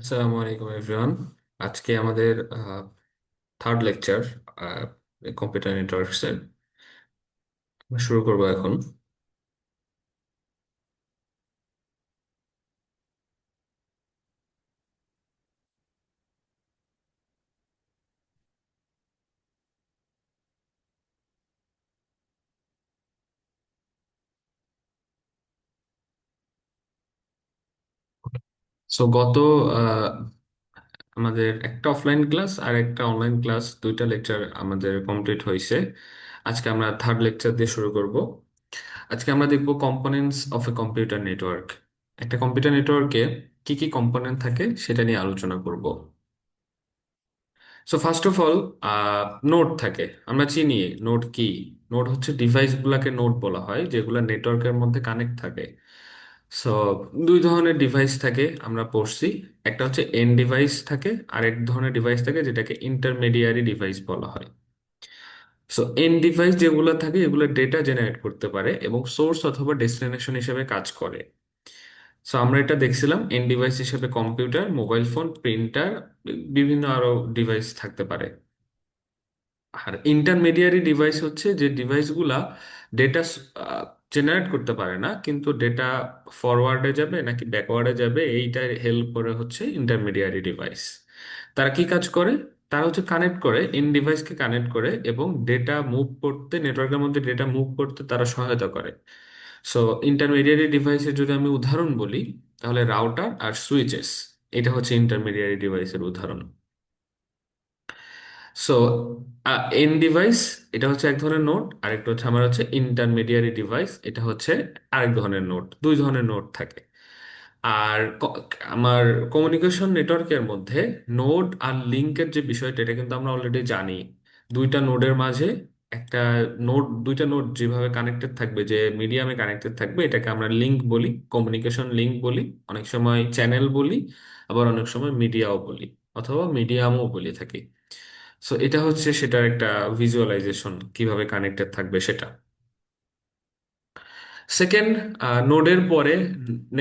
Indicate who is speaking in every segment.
Speaker 1: আসসালামু আলাইকুম এভরিওয়ান। আজকে আমাদের থার্ড লেকচার কম্পিউটার নেটওয়ার্কস এর শুরু করব এখন। সো গত আহ, আমাদের একটা অফলাইন ক্লাস আর একটা অনলাইন ক্লাস, দুইটা লেকচার আমাদের কমপ্লিট হয়েছে। আজকে আমরা থার্ড লেকচার দিয়ে শুরু করব। আজকে আমরা দেখব components of a computer network. একটা কম্পিউটার নেটওয়ার্কে কি কি কম্পোনেন্ট থাকে সেটা নিয়ে আলোচনা করব। So first of all, node থাকে। আমরা চিনি নোড কি। নোড হচ্ছে ডিভাইস গুলাকে নোড বলা হয়, যেগুলো নেটওয়ার্কের মধ্যে কানেক্ট থাকে। সো দুই ধরনের ডিভাইস থাকে আমরা পড়ছি। একটা হচ্ছে এন্ড ডিভাইস থাকে, আর এক ধরনের ডিভাইস থাকে যেটাকে ইন্টারমিডিয়ারি ডিভাইস বলা হয়। সো এন্ড ডিভাইস যেগুলো থাকে এগুলো ডেটা জেনারেট করতে পারে এবং সোর্স অথবা ডেস্টিনেশন হিসেবে কাজ করে। সো আমরা এটা দেখছিলাম, এন্ড ডিভাইস হিসেবে কম্পিউটার, মোবাইল ফোন, প্রিন্টার, বিভিন্ন আরো ডিভাইস থাকতে পারে। আর ইন্টারমিডিয়ারি ডিভাইস হচ্ছে যে ডিভাইসগুলা ডেটা জেনারেট করতে পারে না, কিন্তু ডেটা ফরওয়ার্ডে যাবে নাকি ব্যাকওয়ার্ডে যাবে এইটা হেল্প করে হচ্ছে ইন্টারমিডিয়ারি ডিভাইস। তারা কি কাজ করে? তারা হচ্ছে কানেক্ট করে, ইন ডিভাইসকে কানেক্ট করে এবং ডেটা মুভ করতে, নেটওয়ার্কের মধ্যে ডেটা মুভ করতে তারা সহায়তা করে। সো ইন্টারমিডিয়ারি ডিভাইসের যদি আমি উদাহরণ বলি, তাহলে রাউটার আর সুইচেস, এটা হচ্ছে ইন্টারমিডিয়ারি ডিভাইসের উদাহরণ। সো এন্ড ডিভাইস, এটা হচ্ছে এক ধরনের নোড, আরেকটা হচ্ছে আমার হচ্ছে ইন্টারমিডিয়ারি ডিভাইস, এটা হচ্ছে আরেক ধরনের নোড। দুই ধরনের নোড থাকে। আর আমার কমিউনিকেশন নেটওয়ার্কের মধ্যে নোড আর লিঙ্কের যে বিষয়টা, এটা কিন্তু আমরা অলরেডি জানি। দুইটা নোডের মাঝে একটা দুইটা নোড যেভাবে কানেক্টেড থাকবে, যে মিডিয়ামে কানেক্টেড থাকবে, এটাকে আমরা লিঙ্ক বলি, কমিউনিকেশন লিঙ্ক বলি, অনেক সময় চ্যানেল বলি, আবার অনেক সময় মিডিয়াও বলি, অথবা মিডিয়ামও বলি থাকি। সো এটা হচ্ছে সেটার একটা ভিজুয়ালাইজেশন, কিভাবে কানেক্টেড থাকবে সেটা। সেকেন্ড, নোডের পরে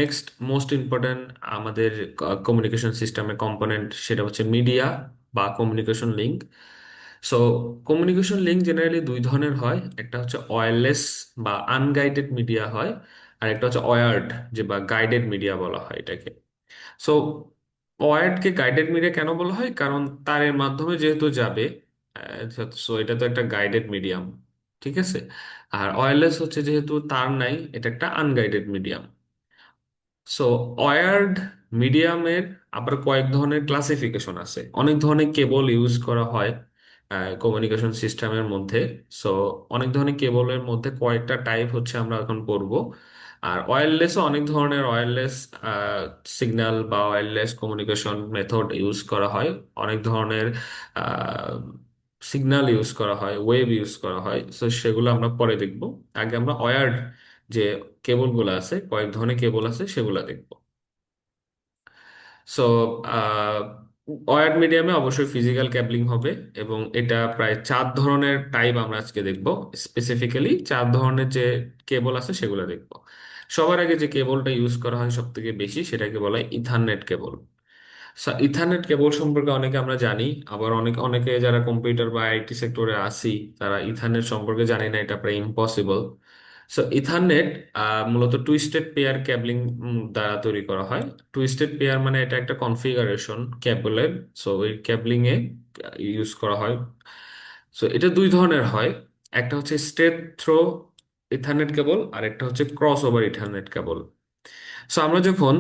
Speaker 1: নেক্সট মোস্ট ইম্পর্ট্যান্ট আমাদের কমিউনিকেশন সিস্টেমের কম্পোনেন্ট, সেটা হচ্ছে মিডিয়া বা communication link. So communication link generally দুই ধরনের হয়, একটা হচ্ছে ওয়্যারলেস বা আনগাইডেড মিডিয়া হয়, আর একটা হচ্ছে ওয়ার্ড, যে বা গাইডেড মিডিয়া বলা হয় এটাকে। সো ওয়ার্ডকে গাইডেড মিডিয়া কেন বলা হয়? কারণ তারের মাধ্যমে যেহেতু যাবে, সো এটা তো একটা গাইডেড মিডিয়াম, ঠিক আছে। আর ওয়্যারলেস হচ্ছে যেহেতু তার নাই, এটা একটা আনগাইডেড মিডিয়াম। সো ওয়্যার্ড মিডিয়ামের আবার কয়েক ধরনের ক্লাসিফিকেশন আছে। অনেক ধরনের কেবল ইউজ করা হয় কমিউনিকেশন সিস্টেমের মধ্যে। সো অনেক ধরনের কেবলের মধ্যে কয়েকটা টাইপ হচ্ছে আমরা এখন পড়বো। আর ওয়্যারলেসও অনেক ধরনের ওয়্যারলেস সিগন্যাল বা ওয়্যারলেস কমিউনিকেশন মেথড ইউজ করা হয়। অনেক ধরনের সিগন্যাল ইউজ করা হয়, ওয়েভ ইউজ করা হয়, সো সেগুলো আমরা পরে দেখব। আগে আমরা ওয়্যার্ড যে কেবলগুলো আছে, কয়েক ধরনের কেবল আছে, সেগুলো দেখব। সো ওয়্যার্ড মিডিয়ামে অবশ্যই ফিজিক্যাল ক্যাবলিং হবে, এবং এটা প্রায় চার ধরনের টাইপ আমরা আজকে দেখব। স্পেসিফিক্যালি চার ধরনের যে কেবল আছে সেগুলো দেখব। সবার আগে যে কেবলটা ইউজ করা হয় সব থেকে বেশি, সেটাকে বলা হয় ইথারনেট কেবল। ইথারনেট কেবল সম্পর্কে অনেকে আমরা জানি, আবার অনেকে যারা কম্পিউটার বা আইটি সেক্টরে আসি, তারা ইথারনেট সম্পর্কে জানি না, এটা প্রায় ইম্পসিবল। ইথারনেট মূলত টুইস্টেড পেয়ার ক্যাবলিং দ্বারা তৈরি করা হয়। টুইস্টেড পেয়ার মানে এটা একটা কনফিগারেশন কেবলের। এই ক্যাবলিং এ ইউজ করা হয়। এটা দুই ধরনের হয়। একটা হচ্ছে স্ট্রেট থ্রো ইথারনেট কেবল, আর একটা হচ্ছে ক্রস ওভার ইথারনেট কেবল। আমরা যখন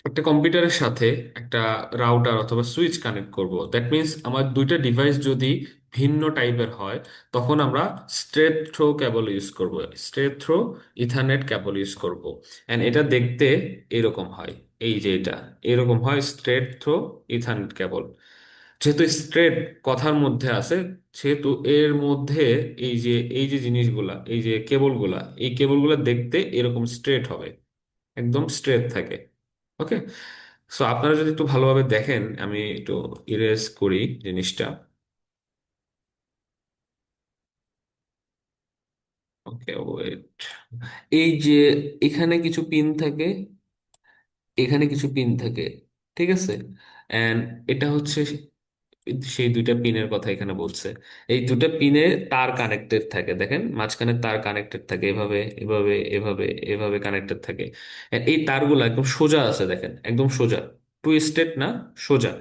Speaker 1: একটা কম্পিউটারের সাথে একটা রাউটার অথবা সুইচ কানেক্ট করব, দ্যাট মিন্স আমার দুইটা ডিভাইস যদি ভিন্ন টাইপের হয়, তখন আমরা স্ট্রেট থ্রো কেবল ইউজ করব, স্ট্রেট থ্রো ইথারনেট কেবল ইউজ করব। এন্ড এটা দেখতে এরকম হয়, এই যে এটা এরকম হয়, স্ট্রেট থ্রো ইথারনেট কেবল। যেহেতু স্ট্রেট কথার মধ্যে আছে, সেহেতু এর মধ্যে এই যে জিনিসগুলা, এই যে কেবলগুলা, এই কেবলগুলা দেখতে এরকম স্ট্রেট হবে, একদম স্ট্রেট থাকে। ওকে। আপনারা যদি একটু ভালোভাবে দেখেন, আমি একটু ইরেজ করি জিনিসটা। ওকে, ওয়েট। এই যে এখানে কিছু পিন থাকে, এখানে কিছু পিন থাকে। ঠিক আছে। এন্ড এটা হচ্ছে সেই দুইটা পিনের কথা এখানে বলছে। এই দুটা পিনে তার কানেক্টেড থাকে, দেখেন মাঝখানে তার কানেক্টেড থাকে, এভাবে এভাবে এভাবে এভাবে কানেক্টেড থাকে। And এই তারগুলো একদম সোজা আছে, দেখেন একদম সোজা, টুইস্টেড না, সোজা।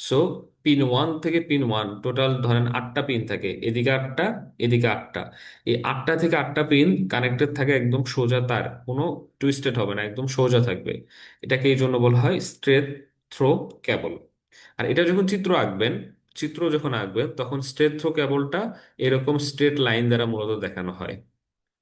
Speaker 1: সো পিন ওয়ান থেকে পিন ওয়ান টোটাল ধরেন আটটা পিন থাকে, এদিকে আটটা, এদিকে আটটা। এই আটটা থেকে আটটা পিন কানেক্টেড থাকে একদম সোজা তার, কোনো টুইস্টেড হবে না, একদম সোজা থাকবে। এটাকে এই জন্য বলা হয় স্ট্রেট থ্রো কেবল। আর এটা যখন চিত্র আঁকবেন, চিত্র যখন আঁকবেন তখন স্ট্রেট থ্রো কেবলটা এরকম স্ট্রেট লাইন দ্বারা মূলত দেখানো হয়।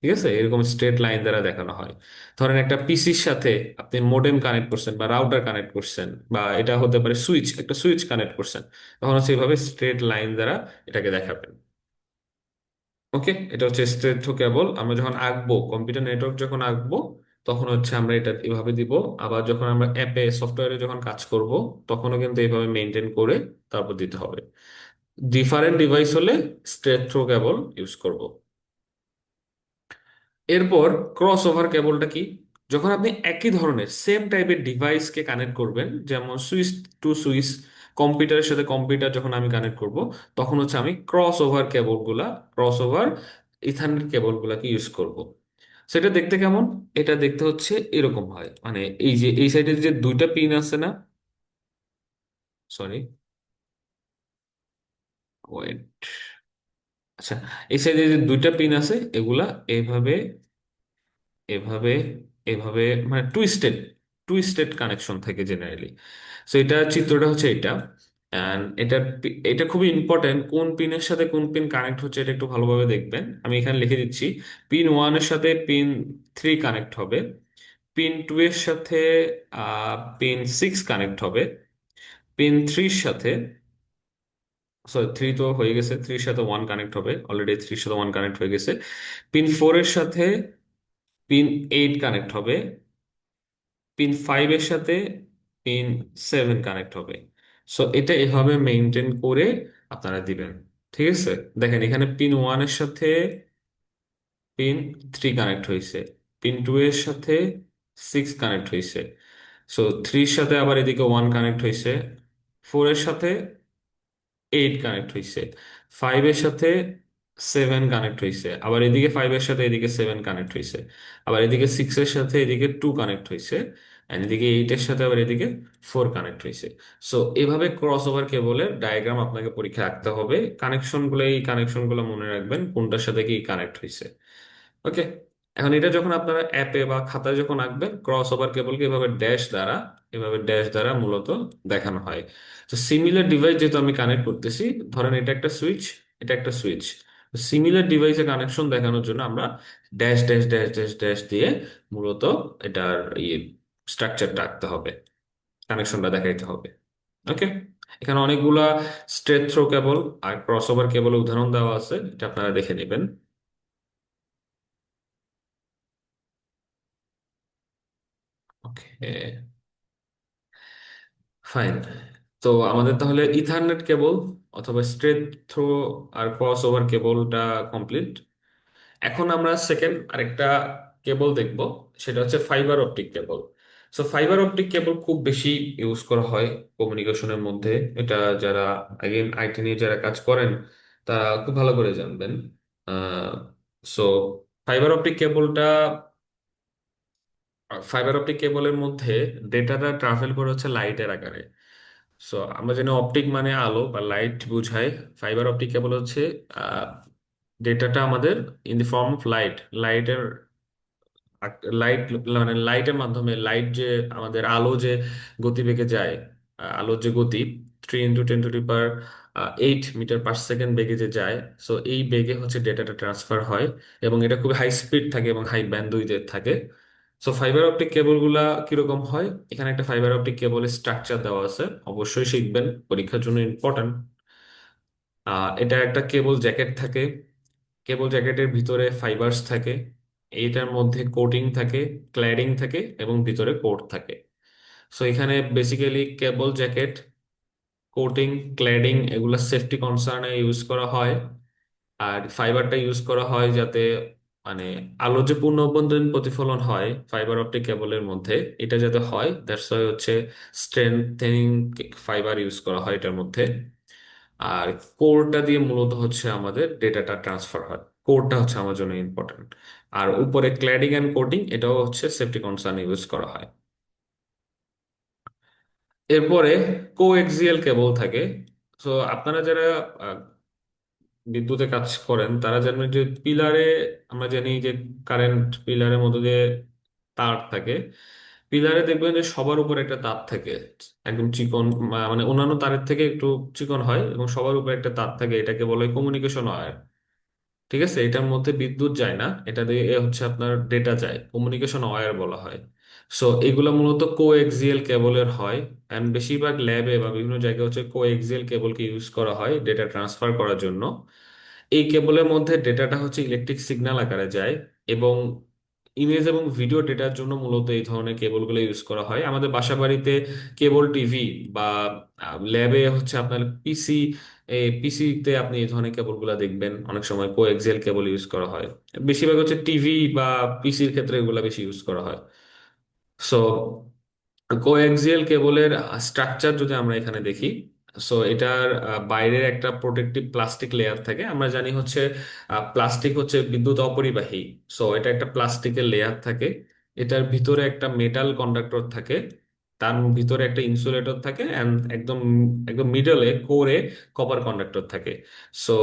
Speaker 1: ঠিক আছে, এরকম স্ট্রেট লাইন দ্বারা দেখানো হয়। ধরেন একটা পিসির সাথে আপনি মোডেম কানেক্ট করছেন বা রাউটার কানেক্ট করছেন, বা এটা হতে পারে সুইচ, একটা সুইচ কানেক্ট করছেন, তখন হচ্ছে এইভাবে স্ট্রেট লাইন দ্বারা এটাকে দেখাবেন। ওকে, এটা হচ্ছে স্ট্রেট থ্রো কেবল। আমরা যখন আঁকবো, কম্পিউটার নেটওয়ার্ক যখন আঁকবো, তখন হচ্ছে আমরা এটা এভাবে দিব। আবার যখন আমরা অ্যাপে সফটওয়্যারে যখন কাজ করব, তখনও কিন্তু এইভাবে মেনটেন করে তারপর দিতে হবে। ডিফারেন্ট ডিভাইস হলে স্ট্রেট থ্রো কেবল ইউজ করব। এরপর ক্রস ওভার কেবলটা কি? যখন আপনি একই ধরনের সেম টাইপের ডিভাইসকে কানেক্ট করবেন, যেমন সুইচ টু সুইচ, কম্পিউটারের সাথে কম্পিউটার যখন আমি কানেক্ট করব, তখন হচ্ছে আমি ক্রস ওভার কেবলগুলা, ক্রস ওভার ইথারনেট কেবলগুলাকে ইউজ করব। সেটা দেখতে কেমন? এটা দেখতে হচ্ছে এরকম হয়, মানে এই যে এই সাইডে যে দুইটা পিন আছে না, সরি, ওয়েট, আচ্ছা, এই সাইডে যে দুইটা পিন আছে এগুলা এইভাবে এভাবে এভাবে, মানে টুইস্টেড, টুইস্টেড কানেকশন থাকে জেনারেলি। সো এটা চিত্রটা হচ্ছে এটা। অ্যান্ড এটা খুবই ইম্পর্টেন্ট, কোন পিনের সাথে কোন পিন কানেক্ট হচ্ছে এটা একটু ভালোভাবে দেখবেন। আমি এখানে লিখে দিচ্ছি, পিন ওয়ানের সাথে পিন থ্রি কানেক্ট হবে, পিন টু এর সাথে পিন সিক্স কানেক্ট হবে, পিন থ্রির সাথে, সরি থ্রি তো হয়ে গেছে, থ্রির সাথে ওয়ান কানেক্ট হবে, অলরেডি থ্রির সাথে ওয়ান কানেক্ট হয়ে গেছে। পিন ফোর এর সাথে পিন এইট কানেক্ট হবে, পিন ফাইভ এর সাথে পিন সেভেন কানেক্ট হবে। সো এটা এভাবে মেনটেন করে আপনারা দিবেন। ঠিক আছে, দেখেন এখানে পিন ওয়ান এর সাথে পিন থ্রি কানেক্ট হয়েছে, পিন টু এর সাথে সিক্স কানেক্ট হয়েছে, সো থ্রির সাথে আবার এদিকে ওয়ান কানেক্ট হয়েছে, ফোর এর সাথে এইট কানেক্ট হয়েছে, ফাইভের সাথে সেভেন কানেক্ট হয়েছে, আবার এদিকে ফাইভের সাথে এদিকে সেভেন কানেক্ট হয়েছে, আবার এদিকে সিক্সের সাথে এদিকে টু কানেক্ট হয়েছে, and এদিকে এইটের সাথে আবার এদিকে ফোর কানেক্ট হয়েছে। সো এভাবে ক্রস ওভার কেবলের ডায়াগ্রাম আপনাকে পরীক্ষা আঁকতে হবে। কানেকশনগুলো, এই কানেকশনগুলো মনে রাখবেন কোনটার সাথে কি কানেক্ট হয়েছে। ওকে, এখন এটা যখন আপনারা অ্যাপে বা খাতায় যখন আঁকবেন, ক্রস ওভার কেবলকে এভাবে ড্যাশ দ্বারা, এভাবে ড্যাশ দ্বারা মূলত দেখানো হয়। তো সিমিলার ডিভাইস যেহেতু আমি কানেক্ট করতেছি, ধরেন এটা একটা সুইচ, এটা একটা সুইচ, সিমিলার ডিভাইসে কানেকশন দেখানোর জন্য আমরা dash dash dash dash dash দিয়ে মূলত এটার ইয়ে স্ট্রাকচারটা আঁকতে হবে, কানেকশনটা দেখাইতে হবে। ওকে, এখানে অনেকগুলা স্ট্রেট থ্রো কেবল আর ক্রস ওভার কেবল উদাহরণ দেওয়া আছে, এটা আপনারা দেখে নেবেন। ওকে, ফাইন। তো আমাদের তাহলে ইথারনেট কেবল অথবা স্ট্রেট থ্রো আর ক্রস ওভার কেবলটা কমপ্লিট। এখন আমরা সেকেন্ড আরেকটা কেবল দেখব, সেটা হচ্ছে fibre optic cable. So fibre optic cable খুব বেশি ইউজ করা হয় কমিউনিকেশনের মধ্যে। এটা যারা আগেন আইটি নিয়ে যারা কাজ করেন তারা খুব ভালো করে জানবেন। সো ফাইবার অপটিক কেবলটা, ফাইবার অপটিক কেবলের মধ্যে ডেটাটা ট্রাভেল করে হচ্ছে লাইটের আকারে। সো আমরা জানি অপটিক মানে আলো বা লাইট বুঝায়, ফাইবার অপটিক কেবল হচ্ছে ডেটাটা আমাদের in the form of light, লাইটের, লাইট, মানে লাইটের মাধ্যমে, লাইট যে আমাদের আলো যে গতিবেগে যায়, আলোর যে গতি 3 × 10⁻8 মিটার পার সেকেন্ড বেগে যে যায়, সো এই বেগে হচ্ছে ডেটাটা ট্রান্সফার হয়, এবং এটা খুব হাই স্পিড থাকে এবং হাই ব্যান্ডউইথের থাকে। সো ফাইবার অপটিক কেবলগুলা কিরকম হয়, এখানে একটা ফাইবার অপটিক কেবলের স্ট্রাকচার দেওয়া আছে, অবশ্যই শিখবেন, পরীক্ষার জন্য ইম্পর্ট্যান্ট। এটা একটা কেবল জ্যাকেট থাকে, কেবল জ্যাকেটের ভিতরে ফাইবারস থাকে, এইটার মধ্যে কোটিং থাকে, ক্ল্যাডিং থাকে, এবং ভিতরে কোট থাকে। সো এখানে বেসিক্যালি কেবল জ্যাকেট, কোটিং, ক্ল্যাডিং এগুলো সেফটি কনসার্নে ইউজ করা হয়। আর ফাইবারটা ইউজ করা হয় যাতে মানে আলো যে পূর্ণ অভ্যন্তরীণ প্রতিফলন হয় ফাইবার অপটিক কেবলের মধ্যে, এটা যাতে হয় দ্যাটস ওয়াই হচ্ছে স্ট্রেংথেনিং ফাইবার ইউজ করা হয় এটার মধ্যে। আর কোরটা দিয়ে মূলত হচ্ছে আমাদের ডেটাটা ট্রান্সফার হয়। কোরটা হচ্ছে আমার জন্য ইম্পর্টেন্ট। আর উপরে ক্ল্যাডিং অ্যান্ড কোটিং, এটাও হচ্ছে সেফটি কনসার্ন ইউজ করা হয়। এরপরে কোএক্সিয়াল কেবল থাকে। তো আপনারা যারা বিদ্যুতে কাজ করেন তারা জানবেন যে পিলারে, আমরা জানি যে কারেন্ট পিলারের মধ্যে দিয়ে তার থাকে। পিলারে দেখবেন যে সবার উপর একটা তার থাকে, একদম চিকন, মানে অন্যান্য তারের থেকে একটু চিকন হয়, এবং সবার উপর একটা তার থাকে, এটাকে বলে কমিউনিকেশন ওয়্যার। ঠিক আছে, এটার মধ্যে বিদ্যুৎ যায় না, এটা দিয়ে হচ্ছে আপনার ডেটা যায়, কমিউনিকেশন ওয়্যার বলা হয়। সো এগুলো মূলত কোএক্সিয়াল কেবলের হয়। অ্যান্ড বেশিরভাগ ল্যাবে বা বিভিন্ন জায়গায় হচ্ছে কোএক্সিয়াল কেবলকে ইউজ করা হয় ডেটা ট্রান্সফার করার জন্য। এই কেবলের মধ্যে ডেটাটা হচ্ছে ইলেকট্রিক সিগন্যাল আকারে যায়, এবং ইমেজ এবং ভিডিও ডেটার জন্য মূলত এই ধরনের কেবলগুলো ইউজ করা হয়। আমাদের বাসাবাড়িতে কেবল টিভি বা ল্যাবে হচ্ছে আপনার পিসি, পিসিতে আপনি এই ধরনের কেবলগুলো দেখবেন অনেক সময় কোএক্সিয়াল কেবল ইউজ করা হয়। বেশিরভাগ হচ্ছে টিভি বা পিসির ক্ষেত্রে এগুলো বেশি ইউজ করা হয়। সো কোএক্সিয়াল কেবলের স্ট্রাকচার যদি আমরা এখানে দেখি, সো এটার বাইরের একটা প্রোটেক্টিভ প্লাস্টিক লেয়ার থাকে। আমরা জানি হচ্ছে প্লাস্টিক হচ্ছে বিদ্যুৎ অপরিবাহী। সো এটা একটা প্লাস্টিকের লেয়ার থাকে। এটার ভিতরে একটা মেটাল কন্ডাক্টর থাকে, তার ভিতরে একটা ইনসুলেটর থাকে, অ্যান্ড একদম একদম মিডলে কোরে কপার কন্ডাক্টর থাকে। সো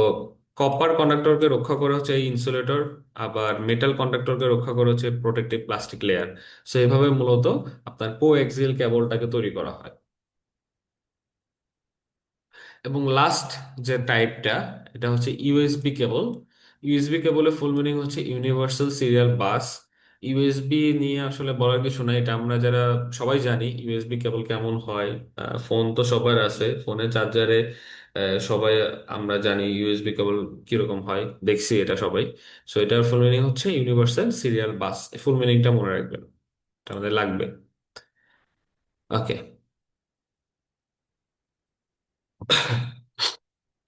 Speaker 1: কপার কন্ডাক্টরকে রক্ষা করা হচ্ছে এই ইনসুলেটর, আবার মেটাল কন্ডাক্টরকে রক্ষা করা হচ্ছে প্রোটেক্টিভ প্লাস্টিক লেয়ার। সো এভাবে মূলত আপনার কোএক্সিয়াল কেবলটাকে তৈরি করা হয়। এবং লাস্ট যে টাইপটা, এটা হচ্ছে ইউএসবি কেবল। ইউএসবি কেবলের ফুল মিনিং হচ্ছে ইউনিভার্সাল সিরিয়াল বাস। ইউএসবি নিয়ে আসলে বলার কিছু নাই, এটা আমরা যারা সবাই জানি ইউএসবি কেবল কেমন হয়। ফোন তো সবার আছে, ফোনের চার্জারে সবাই আমরা জানি ইউএসবি কেবল কিরকম হয়, দেখছি এটা সবাই। সো এটার ফুল মিনিং হচ্ছে ইউনিভার্সাল সিরিয়াল বাস। ফুল মিনিংটা মনে রাখবেন, এটা আমাদের লাগবে। ওকে।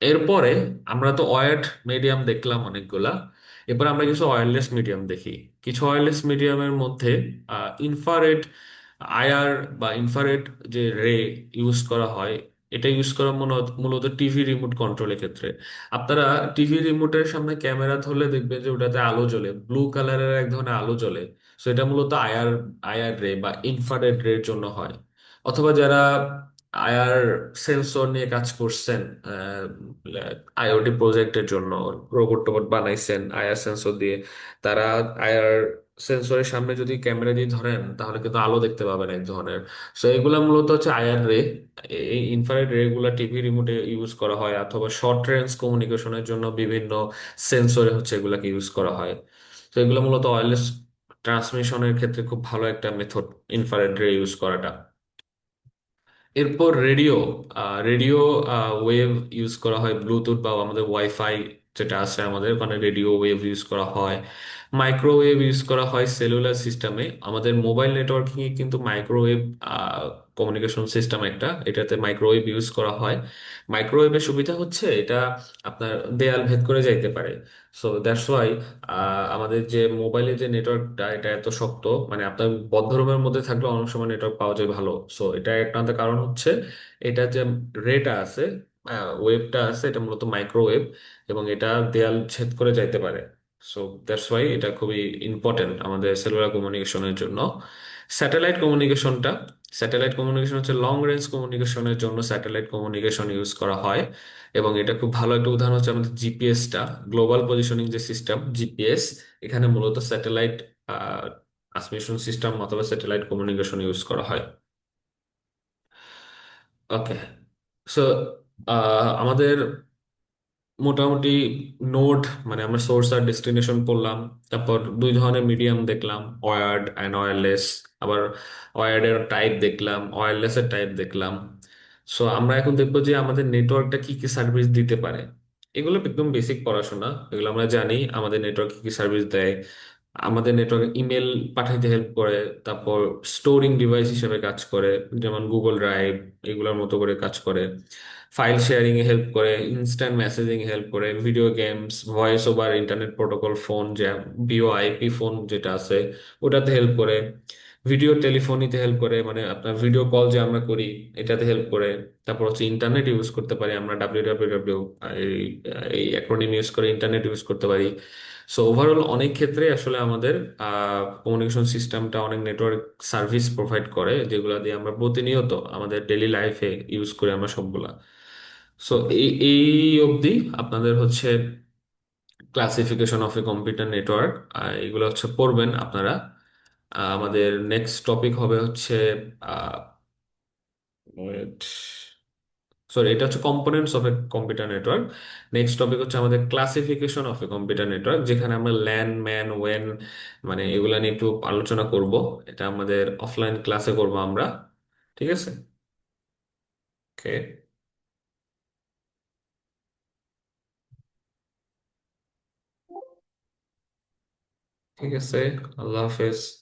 Speaker 1: এরপরে আমরা তো ওয়্যার্ড মিডিয়াম দেখলাম অনেকগুলা। এরপর আমরা কিছু ওয়্যারলেস মিডিয়াম দেখি। কিছু ওয়্যারলেস মিডিয়ামের মধ্যে ইনফ্রারেড আইআর বা ইনফ্রারেড যে রে ইউজ করা হয়, এটা ইউজ করা মূলত টিভি রিমোট কন্ট্রোলের ক্ষেত্রে। আপনারা টিভি রিমোটের সামনে ক্যামেরা ধরলে দেখবেন যে ওটাতে আলো জ্বলে, ব্লু কালারের এক ধরনের আলো জ্বলে। সো এটা মূলত আইআর আইআর রে বা ইনফ্রারেড রের জন্য হয়। অথবা যারা আয়ার সেন্সর নিয়ে কাজ করছেন, আইওটি প্রজেক্টের জন্য রোবট টোবট বানাইছেন আয়ার সেন্সর দিয়ে, তারা আয়ার সেন্সরের সামনে যদি ক্যামেরা দিয়ে ধরেন তাহলে কিন্তু আলো দেখতে পাবেন এক ধরনের। সো এগুলা মূলত হচ্ছে আয়ার রে। এই ইনফ্রারেড রে গুলা টিভি রিমোটে ইউজ করা হয়, অথবা শর্ট রেঞ্জ কমিউনিকেশনের জন্য বিভিন্ন সেন্সরে হচ্ছে এগুলাকে ইউজ করা হয়। তো এগুলো মূলত ওয়্যারলেস ট্রান্সমিশনের ক্ষেত্রে খুব ভালো একটা মেথড, ইনফ্রারেড রে ইউজ করাটা। এরপর রেডিও। রেডিও ওয়েভ ইউজ করা হয়, ব্লুটুথ বা আমাদের ওয়াইফাই যেটা আছে আমাদের ওখানে রেডিও ওয়েভ ইউজ করা হয়। মাইক্রোওয়েভ ইউজ করা হয় সেলুলার সিস্টেমে। আমাদের মোবাইল নেটওয়ার্কিং এ কিন্তু মাইক্রোওয়েভ কমিউনিকেশন সিস্টেম একটা, এটাতে মাইক্রোওয়েভ ইউজ করা হয়। মাইক্রোওয়েভের সুবিধা হচ্ছে এটা আপনার দেয়াল ভেদ করে যাইতে পারে। সো দ্যাটস ওয়াই আমাদের যে মোবাইলের যে নেটওয়ার্কটা এটা এত শক্ত, মানে আপনার বদ্ধ রুমের মধ্যে থাকলে অনেক সময় নেটওয়ার্ক পাওয়া যায় ভালো। সো এটা একটা কারণ হচ্ছে এটা যে রেটা আছে, ওয়েভটা আছে, এটা মূলত মাইক্রোওয়েভ, এবং এটা দেয়াল ছেদ করে যাইতে পারে। সো দ্যাটস ওয়াই এটা খুবই ইম্পর্টেন্ট আমাদের সেলুলার কমিউনিকেশনের জন্য। স্যাটেলাইট কমিউনিকেশনটা, স্যাটেলাইট কমিউনিকেশন হচ্ছে লং রেঞ্জ কমিউনিকেশনের জন্য স্যাটেলাইট কমিউনিকেশন ইউজ করা হয়। এবং এটা খুব ভালো একটা উদাহরণ হচ্ছে আমাদের জিপিএসটা, গ্লোবাল পজিশনিং যে সিস্টেম জিপিএস। এখানে মূলত স্যাটেলাইট ট্রান্সমিশন সিস্টেম অথবা স্যাটেলাইট কমিউনিকেশন ইউজ করা হয়। ওকে। সো আমাদের মোটামুটি নোড, মানে আমরা সোর্স আর ডেস্টিনেশন পড়লাম। তারপর দুই ধরনের মিডিয়াম দেখলাম, ওয়্যার্ড অ্যান্ড ওয়্যারলেস। আবার ওয়্যার্ডের টাইপ দেখলাম, ওয়্যারলেসের টাইপ দেখলাম। সো আমরা এখন দেখবো যে আমাদের নেটওয়ার্কটা কি কি সার্ভিস দিতে পারে। এগুলো একদম বেসিক পড়াশোনা, এগুলো আমরা জানি আমাদের নেটওয়ার্ক কি কি সার্ভিস দেয়। আমাদের নেটওয়ার্কে ইমেল পাঠাইতে হেল্প করে। তারপর স্টোরিং ডিভাইস হিসেবে কাজ করে, যেমন গুগল ড্রাইভ এগুলোর মতো করে কাজ করে। ফাইল শেয়ারিং এ হেল্প করে, ইনস্ট্যান্ট মেসেজিং এ হেল্প করে, video games, voice over internet protocol phone, যে ভিওআইপি ফোন যেটা আছে ওটাতে হেল্প করে। ভিডিও টেলিফোনিতে হেল্প করে, মানে আপনার ভিডিও কল যে আমরা করি এটাতে হেল্প করে। তারপর হচ্ছে ইন্টারনেট ইউজ করতে পারি আমরা, ডাব্লিউ এই এই অ্যাক্রোনিম ইউজ করে ইন্টারনেট ইউজ করতে পারি। সো ওভারঅল অনেক ক্ষেত্রে আসলে আমাদের কমিউনিকেশন সিস্টেমটা অনেক নেটওয়ার্ক সার্ভিস প্রোভাইড করে, যেগুলো দিয়ে আমরা প্রতিনিয়ত আমাদের ডেইলি লাইফে ইউজ করি আমরা সবগুলা। সো এই অবধি আপনাদের হচ্ছে classification of a computer network এগুলো হচ্ছে পড়বেন আপনারা। আমাদের নেক্সট টপিক হবে হচ্ছে সরি, এটা হচ্ছে components of a computer network. Next topic হচ্ছে আমাদের classification of a computer network, যেখানে আমরা ল্যান ম্যান ওয়েন মানে এগুলা নিয়ে একটু আলোচনা করব। এটা আমাদের অফলাইন ক্লাসে করব আমরা। ঠিক আছে। ওকে। ঠিক আছে। আল্লাহ হাফেজ।